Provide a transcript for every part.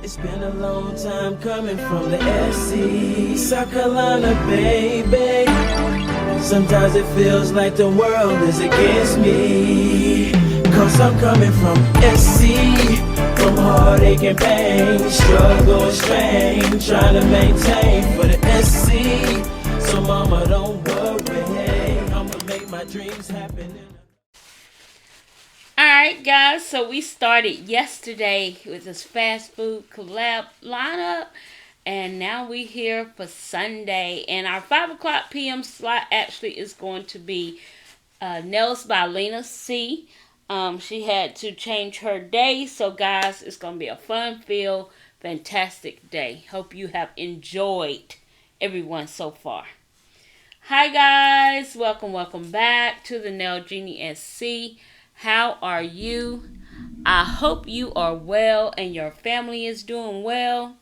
It's been a long time coming from the Airsee, South Carolina, baby. Sometimes it feels like the world is against me, 'cause I'm coming from Airsee, from heartache and pain, struggle and strain, trying to maintain for the Airsee. So mama, don't worry, I'ma make my dreams happen. Alright guys, so we started yesterday with this fast food collab lineup, and now we here for Sunday, and our 5 o'clock p.m. slot actually is going to be Nails by Lena C. She had to change her day, so guys, it's going to be a fun-filled, fantastic day. Hope you have enjoyed everyone so far. Hi guys, welcome back to the Nail Genie SC. How are you? I hope you are well and your family is doing well.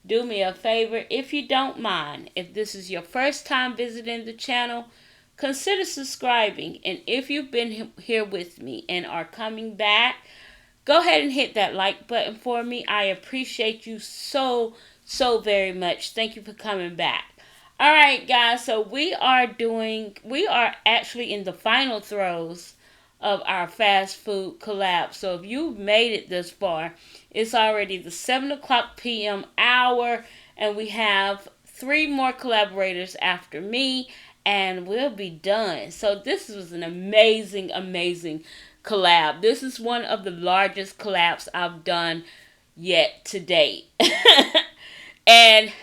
Do me a favor, if you don't mind, if this is your first time visiting the channel, consider subscribing. And if you've been here with me and are coming back, go ahead and hit that like button for me. I appreciate you so very much. Thank you for coming back. Alright guys, so we are actually in the final throes of our fast food collab. So if you've made it this far, it's already the 7 o'clock p.m. hour, and we have 3 more collaborators after me, and we'll be done. So this was an amazing collab. This is one of the largest collabs I've done yet to date. And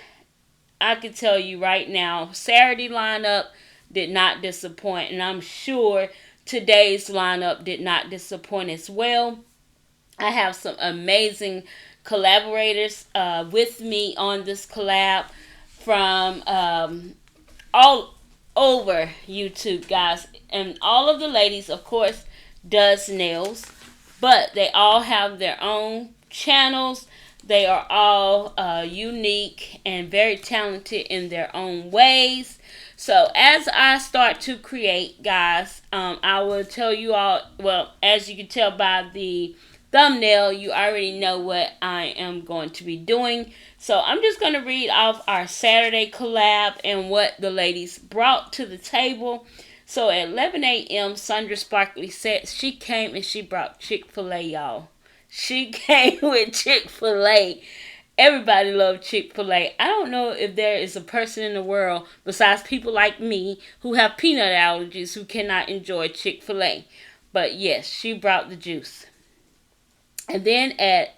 I can tell you right now, Saturday lineup did not disappoint, and I'm sure today's lineup did not disappoint as well. I have some amazing collaborators with me on this collab from all over YouTube, guys. And all of the ladies, of course, does nails, but they all have their own channels. They are all unique and very talented in their own ways. So as I start to create, guys, I will tell you all, well, as you can tell by the thumbnail, you already know what I am going to be doing. So I'm just going to read off our Saturday collab and what the ladies brought to the table. So at 11 a.m., Sandra Sparkley said she came and she brought Chick-fil-A, y'all. She came with Chick-fil-A. Everybody loves Chick-fil-A. I don't know if there is a person in the world, besides people like me, who have peanut allergies, who cannot enjoy Chick-fil-A. But yes, she brought the juice. And then at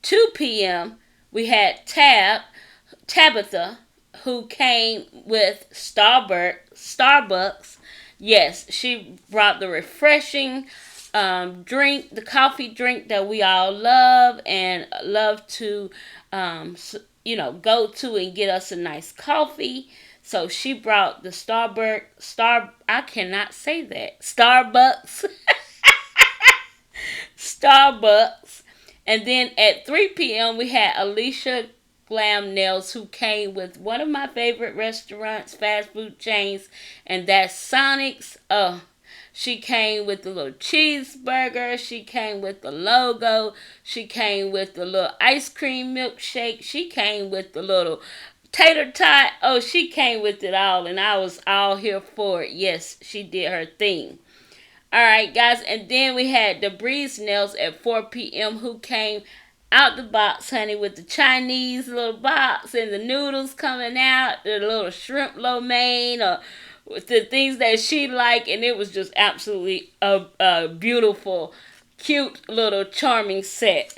2 p.m., we had Tabitha, who came with Starbucks. Yes, she brought the refreshing drink, the coffee drink that we all love and love to, go to and get us a nice coffee. So she brought the Starbucks. Starbucks. And then at 3 p.m. we had Alicia Glam Nails, who came with one of my favorite restaurants, fast food chains, and that's Sonic's. She came with the little cheeseburger. She came with the logo. She came with the little ice cream milkshake. She came with the little tater tot. Oh, she came with it all, and I was all here for it. Yes, she did her thing. Alright, guys, and then we had the briz Nails at 4 p.m. who came out the box, honey, with the Chinese little box and the noodles coming out, the little shrimp lo mein, with the things that she liked, and it was just absolutely a beautiful, cute, little charming set.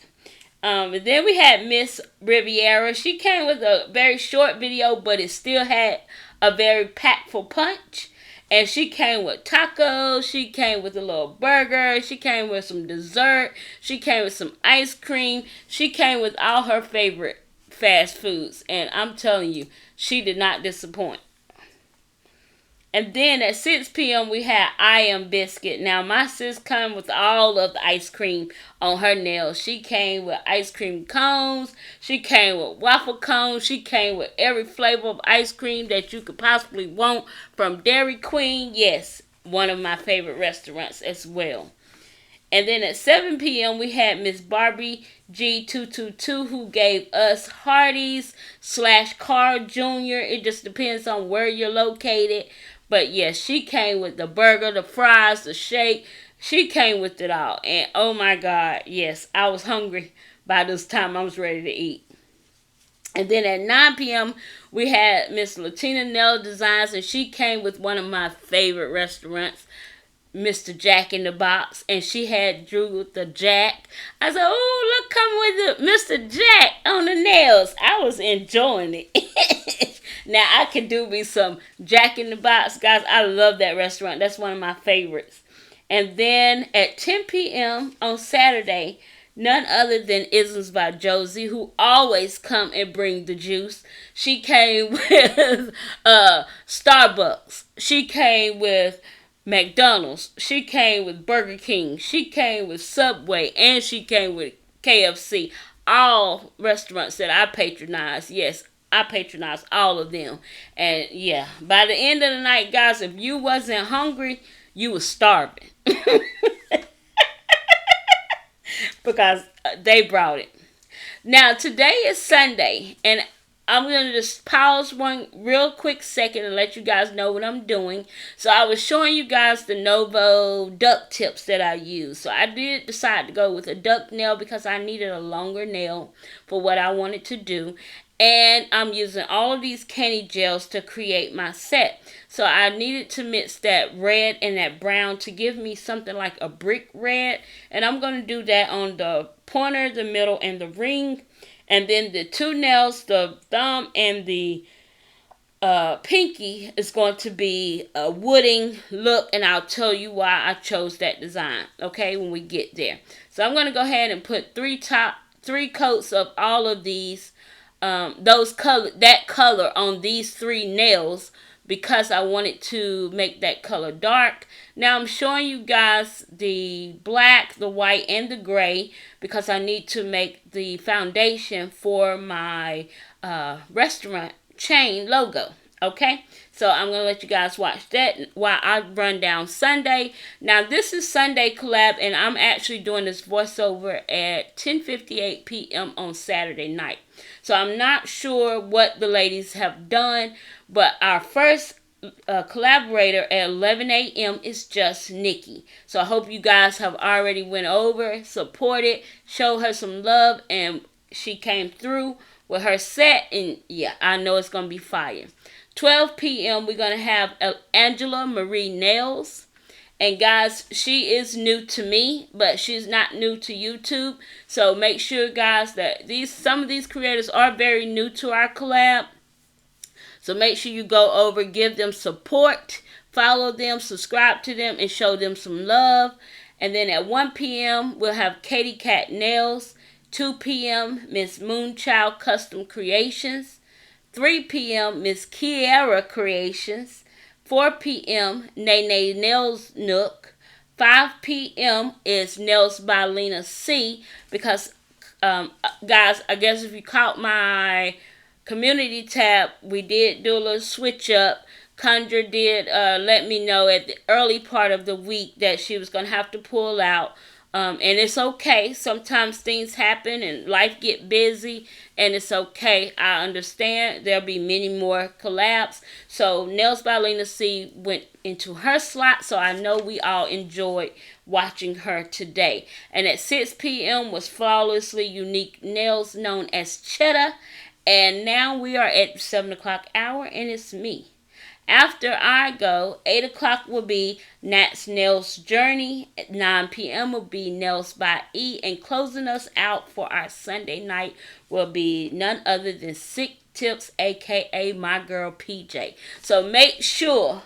And then we had Miss Riveria. She came with a very short video, but it still had a very packful punch. And she came with tacos, she came with a little burger, she came with some dessert, she came with some ice cream, she came with all her favorite fast foods. And I'm telling you, she did not disappoint. And then at 6 p.m. we had I Am Biscuit. Now my sis came with all of the ice cream on her nails. She came with ice cream cones. She came with waffle cones. She came with every flavor of ice cream that you could possibly want from Dairy Queen. Yes, one of my favorite restaurants as well. And then at 7 p.m. we had Miss Barbie G222 who gave us Hardee's / Carl Jr. It just depends on where you're located. But yes, she came with the burger, the fries, the shake. She came with it all. And oh my God, yes, I was hungry by this time. I was ready to eat. And then at 9 p.m. we had Miss Latina Nail Designs, and she came with one of my favorite restaurants, Mr. Jack in the Box, and she had Drew the Jack. I said, oh, look, come with the Mr. Jack on the nails. I was enjoying it. Now, I could do me some Jack in the Box, guys. I love that restaurant. That's one of my favorites. And then at 10 p.m. on Saturday, none other than Isms by Josie, who always come and bring the juice. She came with Starbucks. She came with McDonald's. She came with Burger King. She came with Subway. And she came with KFC. All restaurants that I patronize. Yes, I patronize all of them. And yeah, by the end of the night, guys, if you wasn't hungry, you was starving. Because they brought it. Now, today is Sunday, and I'm going to just pause one real quick second and let you guys know what I'm doing. So, I was showing you guys the Novo duck tips that I use. So, I did decide to go with a duck nail because I needed a longer nail for what I wanted to do. And I'm using all of these candy gels to create my set. So I needed to mix that red and that brown to give me something like a brick red. And I'm going to do that on the pointer, the middle, and the ring. And then the two nails, the thumb and the pinky, is going to be a wooding look. And I'll tell you why I chose that design, okay, when we get there. So I'm going to go ahead and put three coats of all of these. That color on these three nails because I wanted to make that color dark. Now I'm showing you guys the black, the white, and the gray because I need to make the foundation for my restaurant chain logo. Okay, so I'm going to let you guys watch that while I run down Sunday. Now, this is Sunday collab, and I'm actually doing this voiceover at 10:58 p.m. on Saturday night. So, I'm not sure what the ladies have done, but our first collaborator at 11 a.m. is just Nikki. So, I hope you guys have already went over, supported, showed her some love, and she came through with her set, and yeah, I know it's going to be fire. 12 p.m. we're going to have Angela Marie Nails. And guys, she is new to me, but she's not new to YouTube. So make sure, guys, that some of these creators are very new to our collab. So make sure you go over, give them support, follow them, subscribe to them, and show them some love. And then at 1 p.m. we'll have Katie Cat Nails. 2 p.m. Miss Moonchild Custom Creations. 3 p.m. Miss Kiara Creations. 4 p.m. Nene Nails Nook. 5 p.m. is Nails by Lena C. Because, guys, I guess if you caught my community tab, we did do a little switch up. Conjure did let me know at the early part of the week that she was going to have to pull out. And it's okay. Sometimes things happen and life get busy, and it's okay. I understand. There'll be many more collabs. So Nails by Lena C went into her slot, so I know we all enjoyed watching her today. And at 6 p.m. was Flawlessly Unique Nails, known as Cheddar. And now we are at 7 o'clock hour, and it's me. After I go, 8 o'clock will be Nat's Nails Journey. At 9 p.m. will be Nails by E. And closing us out for our Sunday night will be none other than Sick Tips, a.k.a. my girl PeeJay. So make sure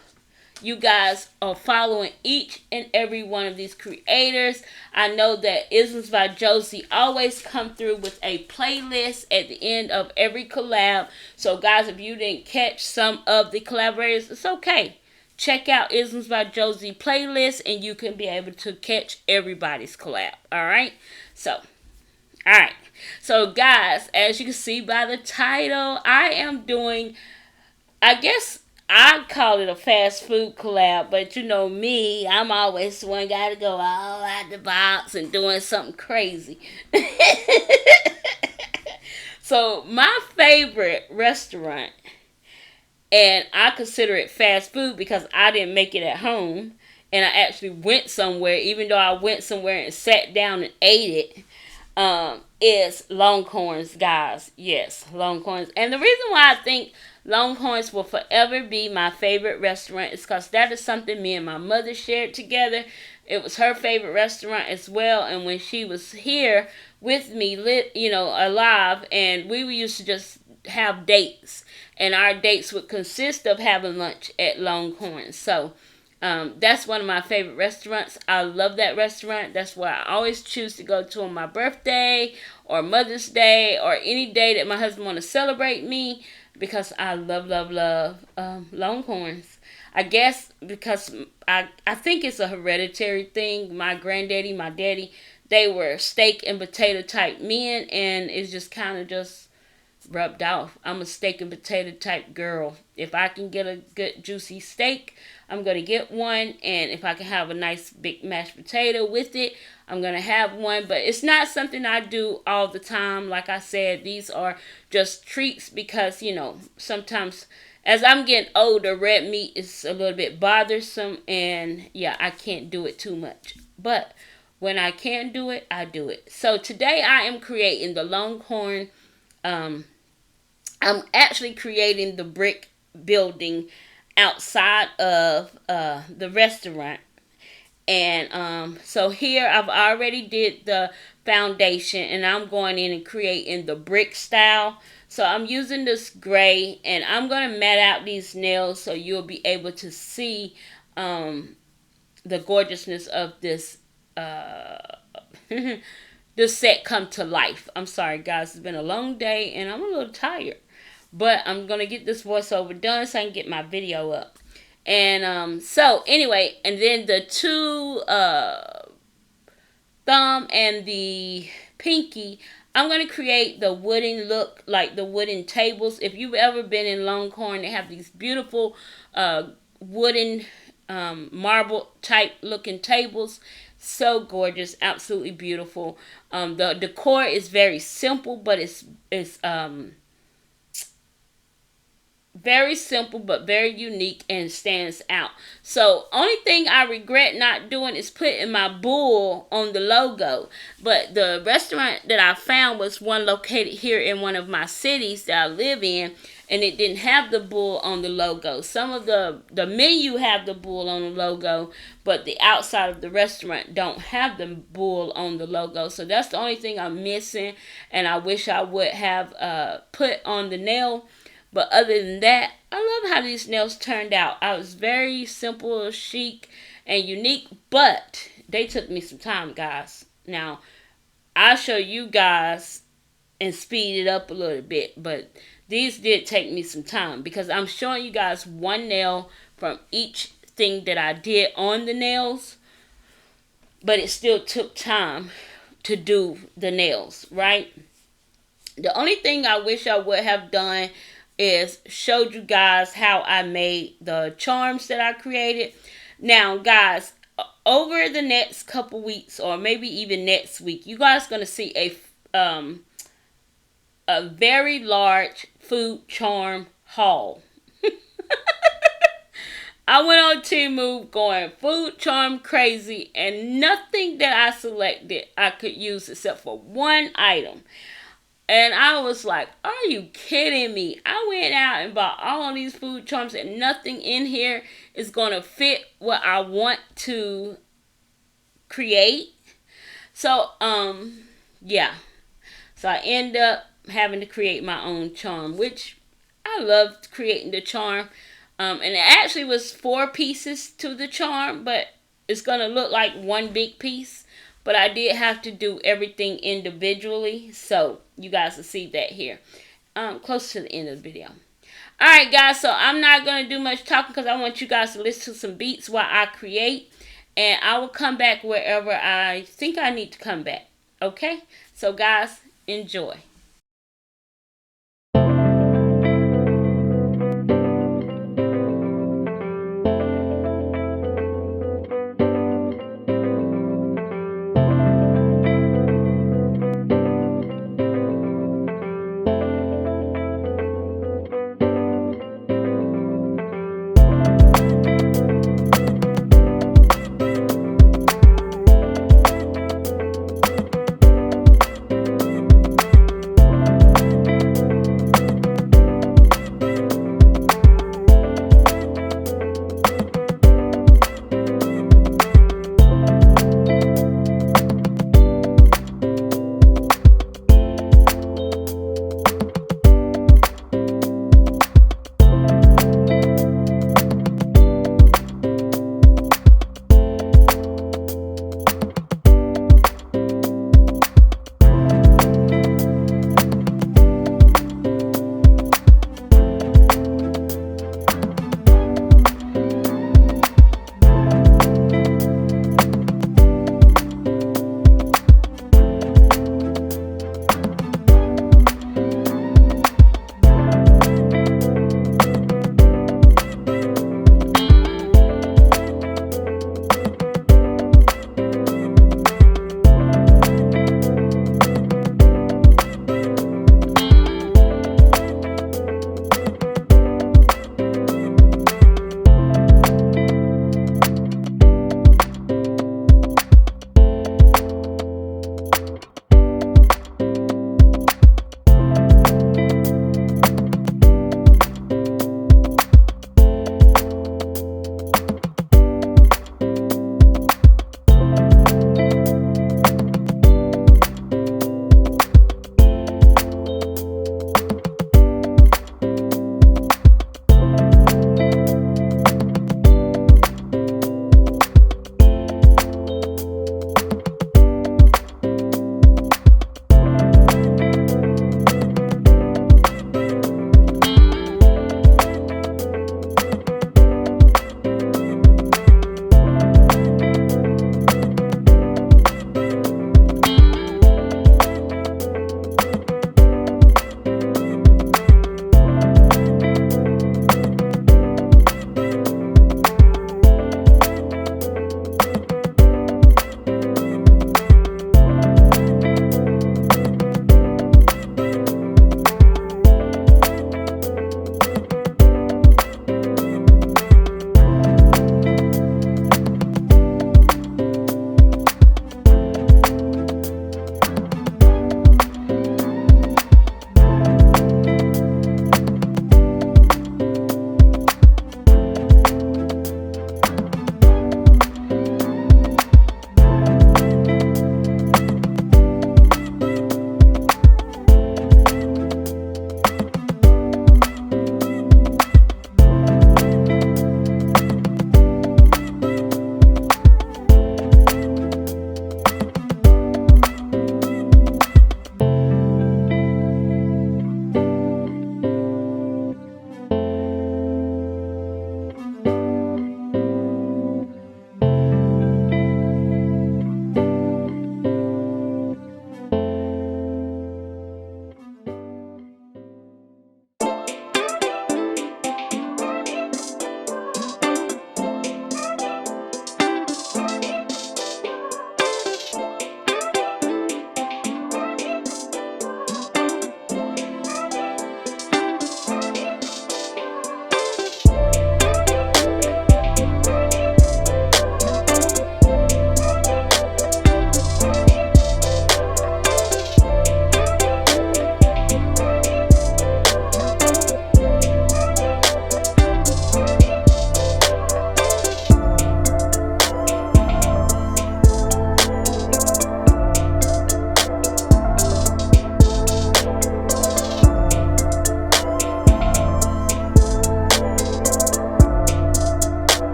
you guys are following each and every one of these creators. I know that Isms by Josie always come through with a playlist at the end of every collab. So guys, if you didn't catch some of the collaborators, it's okay. Check out Isms by Josie playlist and you can be able to catch everybody's collab. Alright? So guys, as you can see by the title, I am doing, I guess I call it a fast food collab, but you know me, I'm always the one got to go all out the box and doing something crazy. So my favorite restaurant, and I consider it fast food because I didn't make it at home, and I actually went somewhere, even though I went somewhere and sat down and ate it. Is Longhorns, guys. Yes, Longhorns. And the reason why I think Longhorns will forever be my favorite restaurant is because that is something me and my mother shared together. It was her favorite restaurant as well. And when she was here with me, alive, and we used to just have dates. And our dates would consist of having lunch at Longhorns. So, that's one of my favorite restaurants. I love that restaurant. That's why I always choose to go to on my birthday or Mother's Day or any day that my husband want to celebrate me, because I love Longhorns. I guess because I think it's a hereditary thing. My granddaddy, my daddy, they were steak and potato type men, and it's just kind of just rubbed off. I'm a steak and potato type girl. If I can get a good juicy steak, I'm going to get one. And if I can have a nice big mashed potato with it, I'm going to have one. But it's not something I do all the time. Like I said, these are just treats because, sometimes as I'm getting older, red meat is a little bit bothersome. And yeah, I can't do it too much. But when I can do it, I do it. So today I am creating the Longhorn. I'm actually creating the brick building outside of the restaurant. And so here I've already did the foundation, and I'm going in and creating the brick style. So I'm using this gray, and I'm going to mat out these nails so you'll be able to see the gorgeousness of this this set come to life. I'm sorry, guys. It's been a long day, and I'm a little tired. But I'm going to get this voiceover done so I can get my video up. And so anyway, and then the two thumb and the pinky, I'm going to create the wooden look, like the wooden tables. If you've ever been in Longhorn, they have these beautiful wooden marble type looking tables. So gorgeous, absolutely beautiful. The decor is very simple, but it's very simple but very unique and stands out. So only thing I regret not doing is putting my bull on the logo. But the restaurant that I found was one located here in one of my cities that I live in, and it didn't have the bull on the logo. Some of the menu have the bull on the logo, but the outside of the restaurant don't have the bull on the logo. So that's the only thing I'm missing, and I wish I would have put on the nail. But other than that, I love how these nails turned out. I was very simple, chic, and unique, but they took me some time, guys. Now, I'll show you guys and speed it up a little bit, but these did take me some time because I'm showing you guys one nail from each thing that I did on the nails, but it still took time to do the nails, right? The only thing I wish I would have done is showed you guys how I made the charms that I created. Now, guys, over the next couple weeks, or maybe even next week, you guys gonna see a very large food charm haul. I went on Temu going food charm crazy, and nothing that I selected I could use except for one item. And I was like, are you kidding me? I went out and bought all of these food charms, and nothing in here is going to fit what I want to create. So, yeah. So I end up having to create my own charm, which I loved creating the charm. And it actually was 4 pieces to the charm, but it's going to look like one big piece. But I did have to do everything individually. So you guys will see that here. Close to the end of the video. Alright, guys. So I'm not going to do much talking because I want you guys to listen to some beats while I create. And I will come back wherever I think I need to come back. Okay? So guys, enjoy.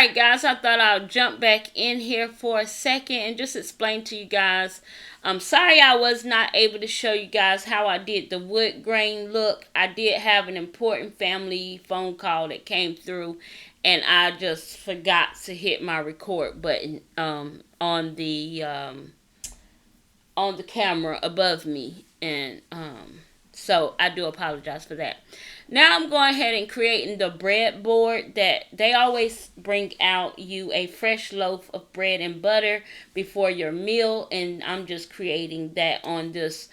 Alright guys, I thought I'll jump back in here for a second and just explain to you guys. I'm sorry I was not able to show you guys how I did the wood grain look. I did have an important family phone call that came through, and I just forgot to hit my record button on the camera above me, and so I do apologize for that. Now I'm going ahead and creating the breadboard that they always bring out you a fresh loaf of bread and butter before your meal, and I'm just creating that on this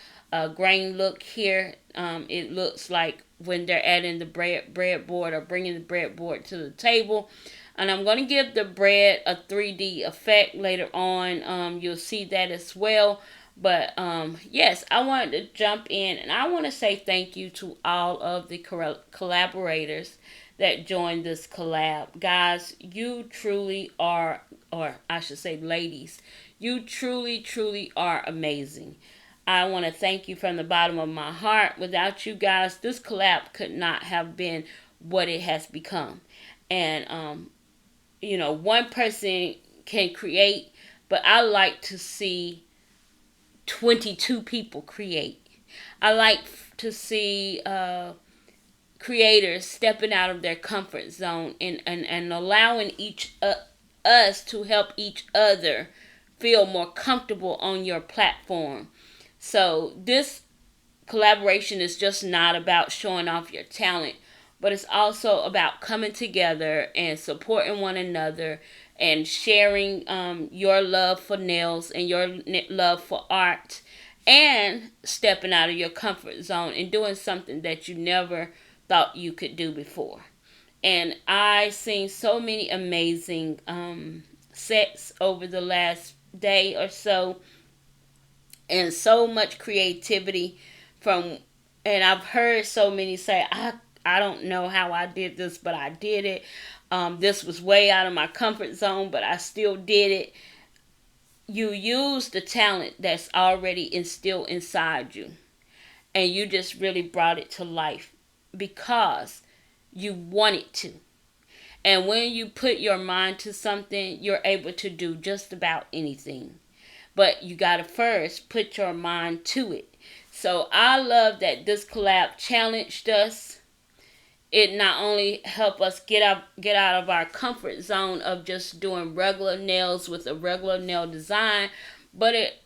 grain look here. It looks like when they're adding the breadboard or bringing the breadboard to the table. And I'm going to give the bread a 3D effect later on. You'll see that as well. But yes, I wanted to jump in, and I want to say thank you to all of the collaborators that joined this collab. Guys, you truly are, or I should say ladies, you truly are amazing. I want to thank you from the bottom of my heart. Without you guys, this collab could not have been what it has become. And you know, one person can create, but I like to see 22 people create. I like to see creators stepping out of their comfort zone and allowing us to help each other feel more comfortable on your platform. So this collaboration is just not about showing off your talent, but it's also about coming together and supporting one another and sharing your love for nails and your love for art, and stepping out of your comfort zone and doing something that you never thought you could do before. And I seen so many amazing sets over the last day or so, and so much creativity and I've heard so many say, I don't know how I did this, but I did it. This was way out of my comfort zone, but I still did it. You use the talent that's already instilled inside you, and you just really brought it to life because you wanted to. And when you put your mind to something, you're able to do just about anything. But you gotta first put your mind to it. So I love that this collab challenged us. It not only helped us get out of our comfort zone of just doing regular nails with a regular nail design, but it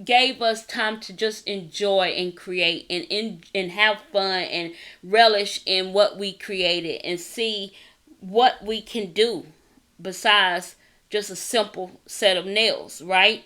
gave us time to just enjoy and create and have fun and relish in what we created and see what we can do besides just a simple set of nails, right?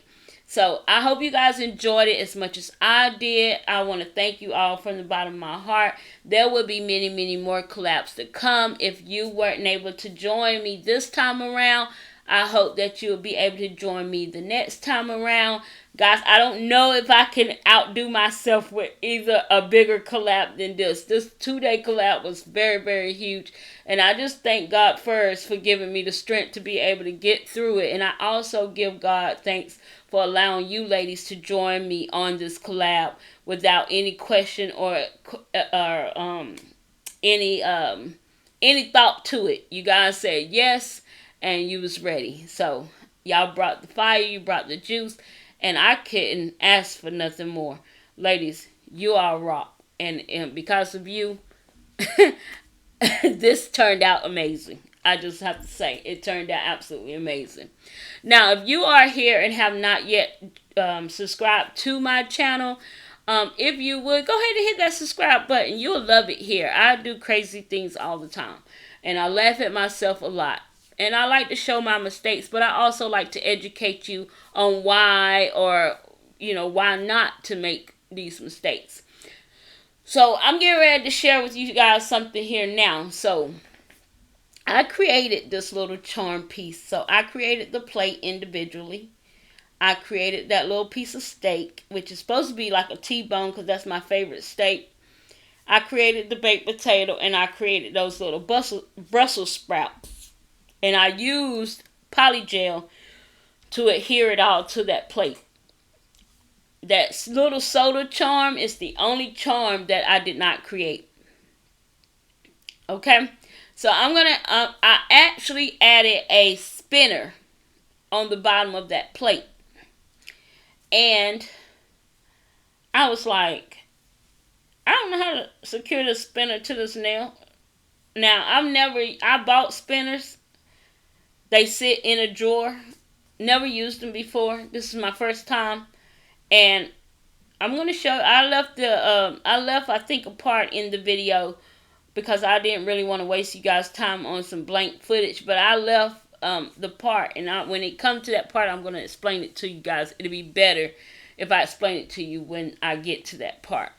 So I hope you guys enjoyed it as much as I did. I want to thank you all from the bottom of my heart. There will be many more collabs to come. If you weren't able to join me this time around, I hope that you'll be able to join me the next time around. Guys, I don't know if I can outdo myself with either a bigger collab than this. This 2-day collab was very huge. And I just thank God first for giving me the strength to be able to get through it. And I also give God thanks for allowing you ladies to join me on this collab without any question or any thought to it. You guys said yes, and you was ready. So y'all brought the fire, you brought the juice, and I couldn't ask for nothing more. Ladies, you all rock. And because of you, this turned out amazing. I just have to say, it turned out absolutely amazing. Now, if you are here and have not yet subscribed to my channel, if you would, go ahead and hit that subscribe button. You'll love it here. I do crazy things all the time, and I laugh at myself a lot. And I like to show my mistakes, but I also like to educate you on why, or, you know, why not to make these mistakes. So I'm getting ready to share with you guys something here now. So I created this little charm piece. So I created the plate individually. I created that little piece of steak, which is supposed to be like a T-bone because that's my favorite steak. I created the baked potato, and I created those little Brussels sprouts. And I used polygel to adhere it all to that plate. That little soda charm is the only charm that I did not create. Okay, so I'm gonna. I actually added a spinner on the bottom of that plate, and I was like, I don't know how to secure the spinner to this nail. Now I bought spinners. They sit in a drawer. Never used them before. This is my first time, and I'm gonna show. I left I think a part in the video because I didn't really want to waste you guys' time on some blank footage. But I left the part, and when it comes to that part, I'm gonna explain it to you guys. It'll be better if I explain it to you when I get to that part.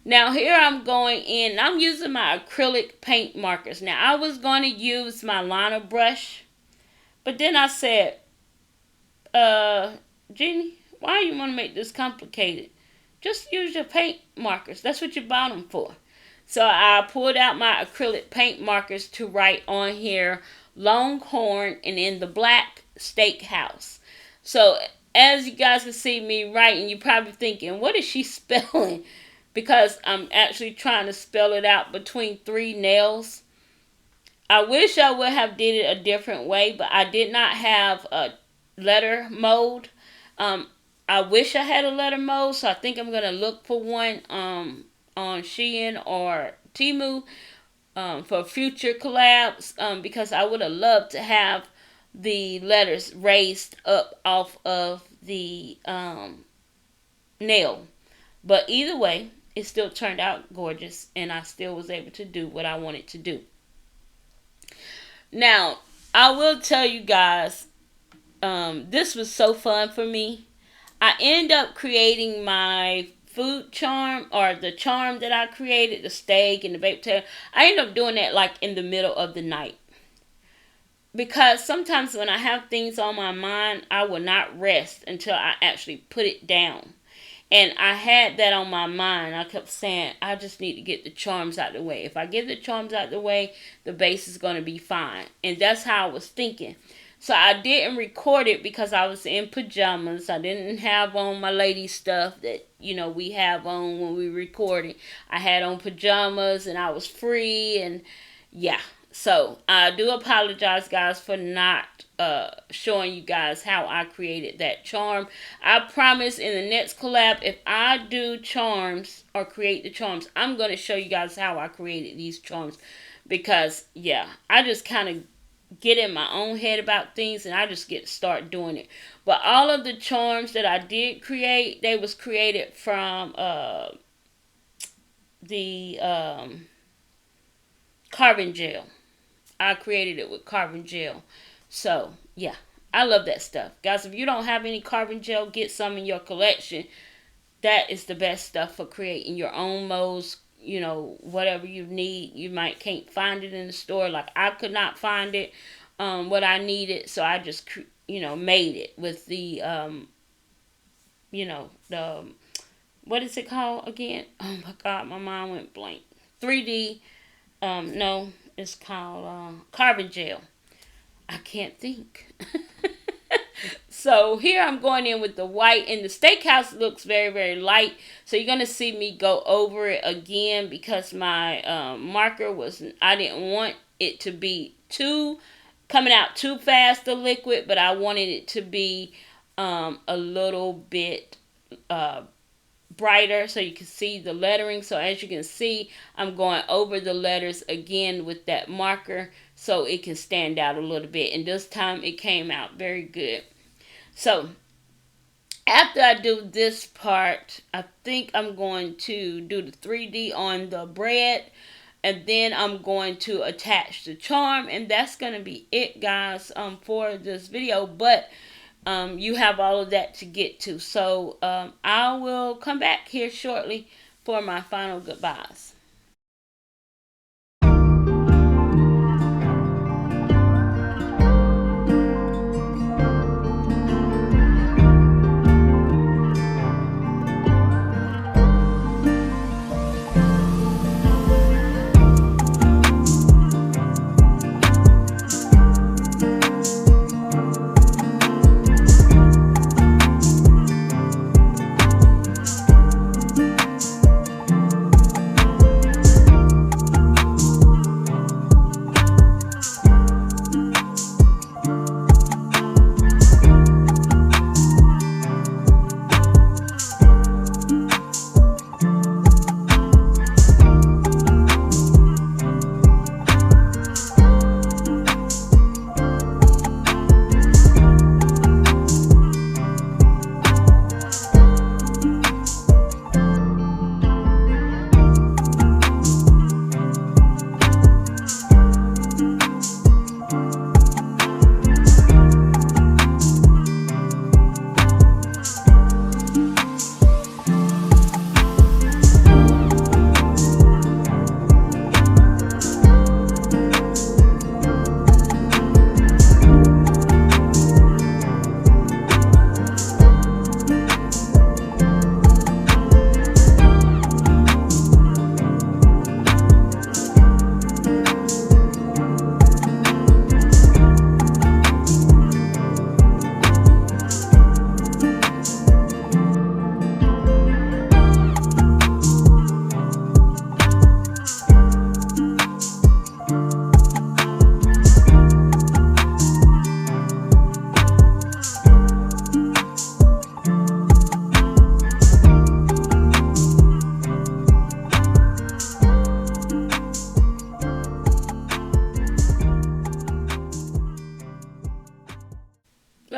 Now here I'm going in. I'm using my acrylic paint markers. Now I was going to use my liner brush, but then I said, Jeannie, why you want to make this complicated? Just use your paint markers. That's what you bought them for. So I pulled out my acrylic paint markers to write on here Longhorn and in the black Steakhouse. So as you guys can see me writing, you're probably thinking, what is she spelling? Because I'm actually trying to spell it out between 3 nails. I wish I would have did it a different way, but I did not have a letter mode. I wish I had a letter mode, so I think I'm going to look for one on Shein or Temu for future collabs, because I would have loved to have the letters raised up off of the nail. But either way, it still turned out gorgeous, and I still was able to do what I wanted to do. Now, I will tell you guys, this was so fun for me. I ended up creating my food charm, or the charm that I created, the steak and the baked potato. I ended up doing that like in the middle of the night. Because sometimes when I have things on my mind, I will not rest until I actually put it down. And I had that on my mind. I kept saying, I just need to get the charms out of the way. If I get the charms out of the way, the base is going to be fine. And that's how I was thinking. So I didn't record it because I was in pajamas. I didn't have on my lady stuff that, we have on when we recording. I had on pajamas and I was free, and yeah. So I do apologize, guys, for not showing you guys how I created that charm. I promise in the next collab, if I do charms or create the charms, I'm going to show you guys how I created these charms. Because, yeah, I just kind of get in my own head about things, and I just get to start doing it. But all of the charms that I did create, they was created from the carbon gel. I created it with carbon gel. So, yeah, I love that stuff. Guys, if you don't have any carbon gel, get some in your collection. That is the best stuff for creating your own molds. Whatever you need. You can't find it in the store. Like, I could not find it, what I needed. So I just, made it with the, what is it called again? Oh my God, my mind went blank. 3D, no. It's called carbon gel. I can't think. So here I'm going in with the white, and the Steakhouse looks very, very light. So you're going to see me go over it again because my marker I didn't want it to be coming out too fast, the liquid, but I wanted it to be a little bit brighter so you can see the lettering. So as you can see, I'm going over the letters again with that marker so it can stand out a little bit, and this time it came out very good. So after I do this part, I think I'm going to do the 3D on the bread, and then I'm going to attach the charm, and that's going to be it, guys, for this video. But you have all of that to get to. So I will come back here shortly for my final goodbyes.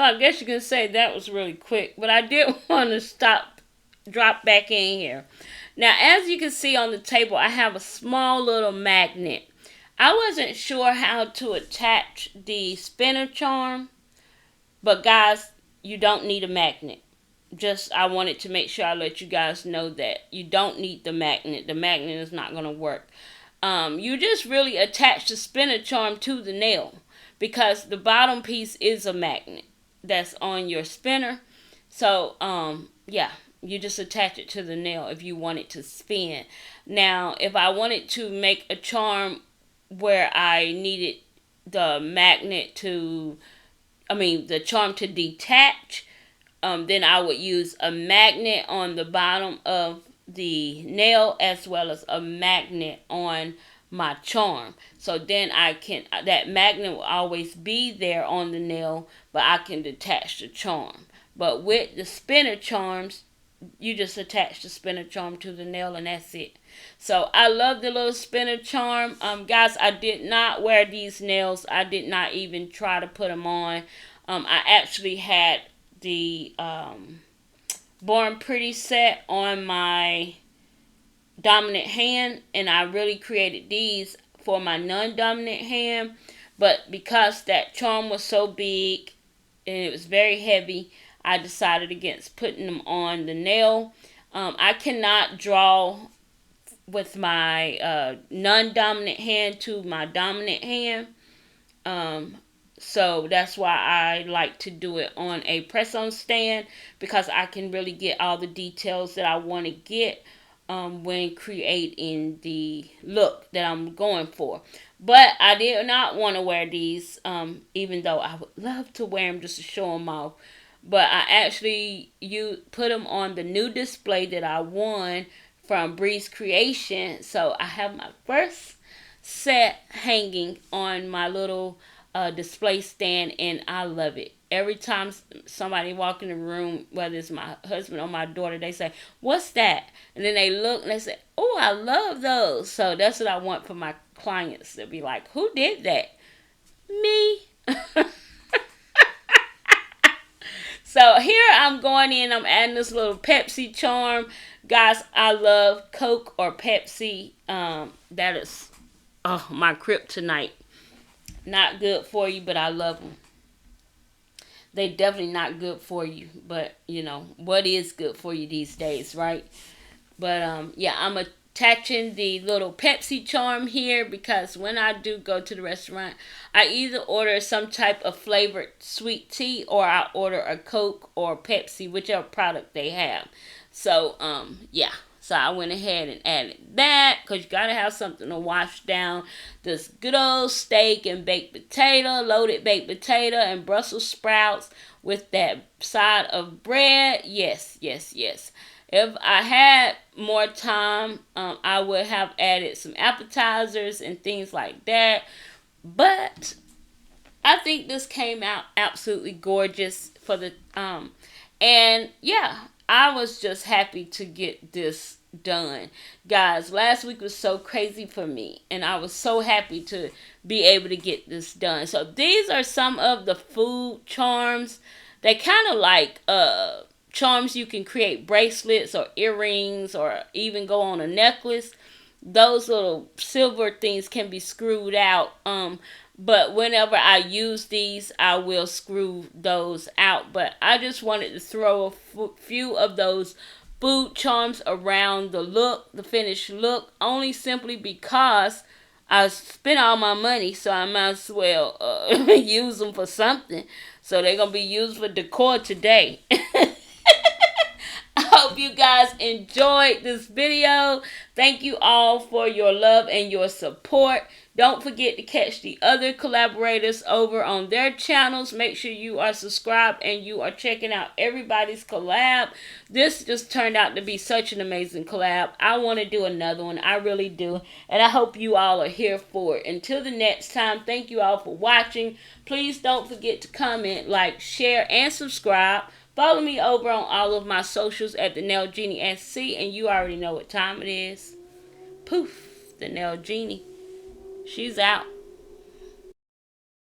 So I guess you can say that was really quick. But I did want to drop back in here. Now, as you can see on the table, I have a small little magnet. I wasn't sure how to attach the spinner charm. But guys, you don't need a magnet. Just, I wanted to make sure I let you guys know that you don't need the magnet. The magnet is not going to work. You just really attach the spinner charm to the nail, because the bottom piece is a magnet that's on your spinner. So, yeah, you just attach it to the nail if you want it to spin. Now, if I wanted to make a charm where I needed the charm to detach, then I would use a magnet on the bottom of the nail as well as a magnet on my charm. So then that magnet will always be there on the nail, but I can detach the charm. But with the spinner charms, you just attach the spinner charm to the nail and that's it. So I love the little spinner charm. Guys, I did not wear these nails. I did not even try to put them on. I actually had the Born Pretty set on my dominant hand, and I really created these for my non-dominant hand. But because that charm was so big and it was very heavy, I decided against putting them on the nail. I cannot draw with my non-dominant hand to my dominant hand. So that's why I like to do it on a press-on stand, because I can really get all the details that I want to get when creating the look that I'm going for. But I did not want to wear these, even though I would love to wear them just to show them off. But I actually put them on the new display that I won from Kreations. So I have my first set hanging on my little display stand, and I love it. Every time somebody walk in the room, whether it's my husband or my daughter, they say, "What's that?" And then they look and they say, "Oh, I love those." So that's what I want for my clients to be like, "Who did that?" Me. So here I'm going in, I'm adding this little Pepsi charm. Guys, I love Coke or Pepsi. That is my kryptonite. Not good for you, but I love them. They definitely not good for you, but you know what is good for you these days, right? But yeah, I'm attaching the little Pepsi charm here because when I do go to the restaurant, I either order some type of flavored sweet tea or I order a Coke or Pepsi, whichever product they have. So yeah. So I went ahead and added that because you got to have something to wash down this good old steak and baked potato, loaded baked potato and Brussels sprouts with that side of bread. Yes, yes, yes. If I had more time, I would have added some appetizers and things like that. But I think this came out absolutely gorgeous for the and yeah, I was just happy to get this done. Guys, last week was so crazy for me, and I was so happy to be able to get this done. So these are some of the food charms. They kind of like charms you can create bracelets or earrings or even go on a necklace. Those little silver things can be screwed out. But whenever I use these, I will screw those out. But I just wanted to throw a few of those food charms around the finished look, only simply because I spent all my money, so I might as well use them for something. So they're going to be used for decor today. I hope you guys enjoyed this video. Thank you all for your love and your support. Don't forget to catch the other collaborators over on their channels. Make sure you are subscribed and you are checking out everybody's collab. This just turned out to be such an amazing collab. I want to do another one. I really do. And I hope you all are here for it. Until the next time, thank you all for watching. Please don't forget to comment, like, share, and subscribe. Follow me over on all of my socials at the Nail Genie SC, and you already know what time it is. Poof, the Nail Genie. She's out.